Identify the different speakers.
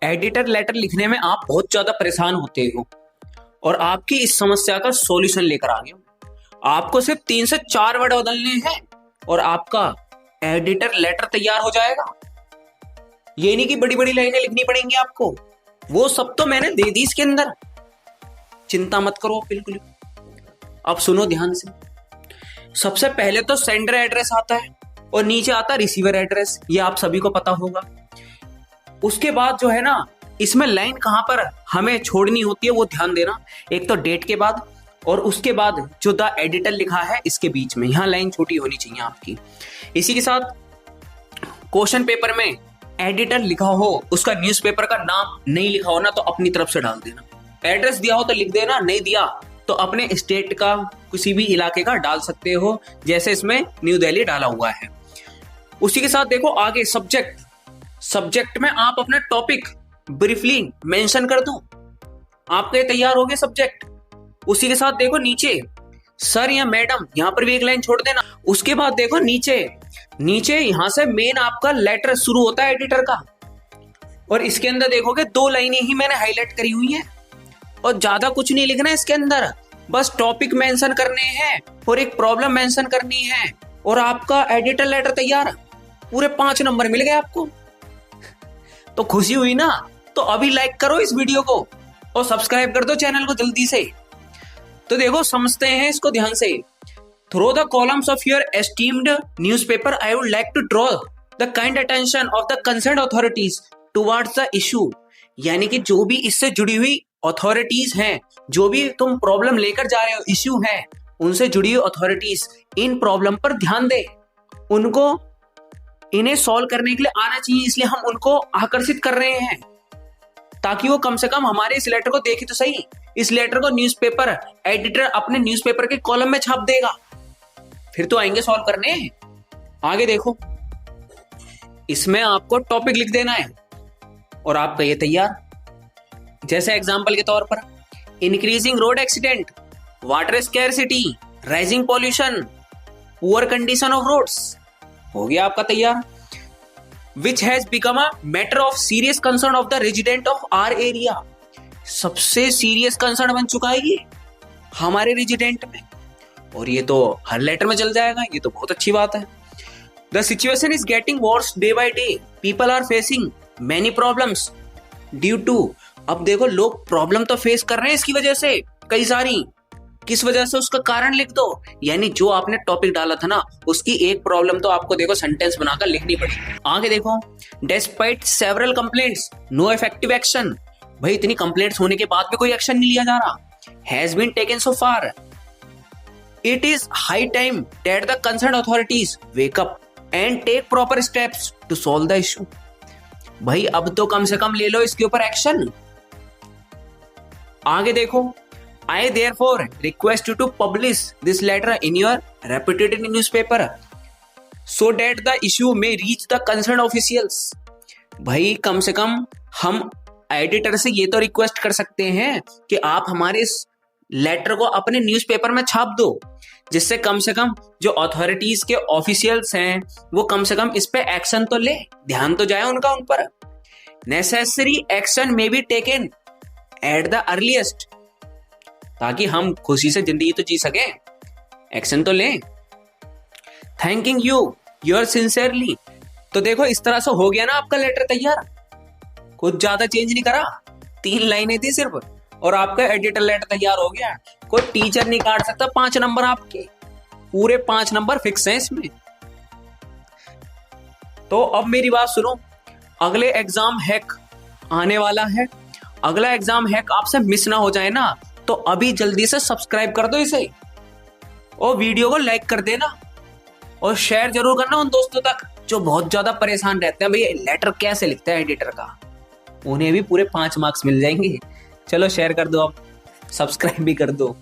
Speaker 1: Editor letter लिखने में आप बहुत ज्यादा परेशान होते हो और आपकी इस समस्या का सॉल्यूशन लेकर आ गया हूं। आपको सिर्फ 3 से 4 वर्ड बदलने हैं और आपका एडिटर लेटर तैयार हो जाएगा। ये नहीं कि बड़ी बड़ी लाइनें लिखनी पड़ेंगी आपको, वो सब तो मैंने दे दी इसके अंदर, चिंता मत करो बिल्कुल। अब सुनो ध्यान से। सबसे पहले तो सेंडर एड्रेस आता है और नीचे आता है रिसीवर एड्रेस, ये आप सभी को पता होगा। उसके बाद जो है ना, इसमें लाइन कहां पर हमें छोड़नी होती है वो ध्यान देना। एक तो डेट के बाद और उसके बाद जो द एडिटर लिखा है इसके बीच में, यहां लाइन छोटी होनी चाहिए आपकी। इसी के साथ क्वेश्चन पेपर में एडिटर लिखा हो, उसका न्यूज़पेपर का नाम नहीं लिखा हो ना तो अपनी तरफ से डाल देना। एड्रेस दिया हो तो लिख देना, नहीं दिया तो अपने स्टेट का किसी भी इलाके का डाल सकते हो, जैसे इसमें न्यू दिल्ली डाला हुआ है। उसी के साथ देखो आगे सब्जेक्ट में आप अपना टॉपिक ब्रीफली मेंशन कर दो, आपके तैयार हो गए सब्जेक्ट। उसी के साथ देखो नीचे सर या मैडम, यहां पर भी एक लाइन छोड़ देना। उसके बाद देखो नीचे यहां से मेन आपका लेटर शुरू होता है एडिटर का, और इसके अंदर देखोगे 2 लाइनें ही मैंने हाईलाइट करी हुई हैं और ज्यादा कुछ नहीं लिखना है इसके अंदर, बस टॉपिक मेंशन करने हैं और एक प्रॉब्लम मेंशन करनी है और आपका एडिटर लेटर तैयार। पूरे 5 नंबर मिल गए आपको। तो खुशी हुई ना? तो अभी लाइक करो इस वीडियो को और सब्सक्राइब कर दो चैनल को जल्दी से। तो देखो समझते हैं इसको ध्यान से। Through the columns of your esteemed newspaper I would like to draw the kind attention of the concerned authorities towards the issue. यानी कि जो भी इससे जुड़ी हुई अथॉरिटीज हैं, जो भी तुम प्रॉब्लम लेकर जा रहे हो, इश्यू है, उनसे जुड़ी हुई अथॉरिटीज इन प्रॉब्लम पर ध्यान दे, उनको इन्हें सॉल्व करने के लिए आना चाहिए, इसलिए हम उनको आकर्षित कर रहे हैं ताकि वो कम से कम हमारे इस लेटर को देखे तो सही। इस लेटर को न्यूज़पेपर एडिटर अपने न्यूज़पेपर के कॉलम में छाप देगा, फिर तो आएंगे सॉल्व करने। आगे देखो, इसमें आपको टॉपिक लिख देना है और आपका ये तैयार। जैसे एग्जांपल के तौर पर increasing road accident, water scarcity, rising pollution, poor condition of roads, हो गया आपका तैयार। Which has become a matter of serious concern of the resident of our area. सबसे सीरियस कंसर्न बन चुका है ये हमारे रेजिडेंट में, और ये तो हर लेटर में चल जाएगा, ये तो बहुत अच्छी बात है। The situation is getting worse day by day, people are facing many problems due to. अब देखो लोग प्रॉब्लम तो फेस कर रहे हैं इसकी वजह से, कई सारी। किस वजह से, उसका कारण लिख दो। यानी जो आपने टॉपिक डाला था ना, उसकी एक प्रॉब्लम तो आपको देखो सेंटेंस बनाकर लिखनी पड़ेगी। आगे देखो, despite several complaints no effective action. भाई इतनी कंप्लेंट्स होने के बाद भी कोई एक्शन नहीं लिया जा रहा। Has been taken so far, it is high time that the concerned authorities wake up and take proper steps to solve the issue. भाई अब तो कम से कम ले लो इसके ऊपर एक्शन। आगे देखो, I therefore request you to publish this letter in your reputed newspaper so that the issue may reach the concerned officials। भाई कम से कम हम एडिटर से ये तो रिक्वेस्ट कर सकते हैं कि आप हमारे इस लेटर को अपने न्यूज़पेपर में छाप दो, जिससे कम से कम जो अथॉरिटीज के ऑफिशियल्स हैं वो कम से कम इस पे एक्शन तो ले, ध्यान तो जाए उनका उन पर। Necessary action may be taken at the earliest, ताकि हम खुशी से जिंदगी तो जी सके, एक्शन तो लें। Thanking you your sincerely. तो देखो इस तरह से हो गया ना आपका लेटर तैयार, कुछ ज्यादा चेंज नहीं करा, 3 लाइनें थी सिर्फ और आपका एडिटर लेटर तैयार हो गया। कोई टीचर नहीं काट सकता 5 नंबर आपके, पूरे 5 नंबर फिक्स हैं इसमें। तो अब मेरी बात सुनो, अगले एग्जाम हैक आने वाला है। अगला एग्जाम हैक आपसे मिस ना हो जाए ना, तो अभी जल्दी से सब्सक्राइब कर दो इसे और वीडियो को लाइक कर देना और शेयर जरूर करना उन दोस्तों तक जो बहुत ज्यादा परेशान रहते हैं भाई लेटर कैसे लिखते हैं एडिटर का, उन्हें भी पूरे 5 मार्क्स मिल जाएंगे। चलो शेयर कर दो, अब सब्सक्राइब भी कर दो।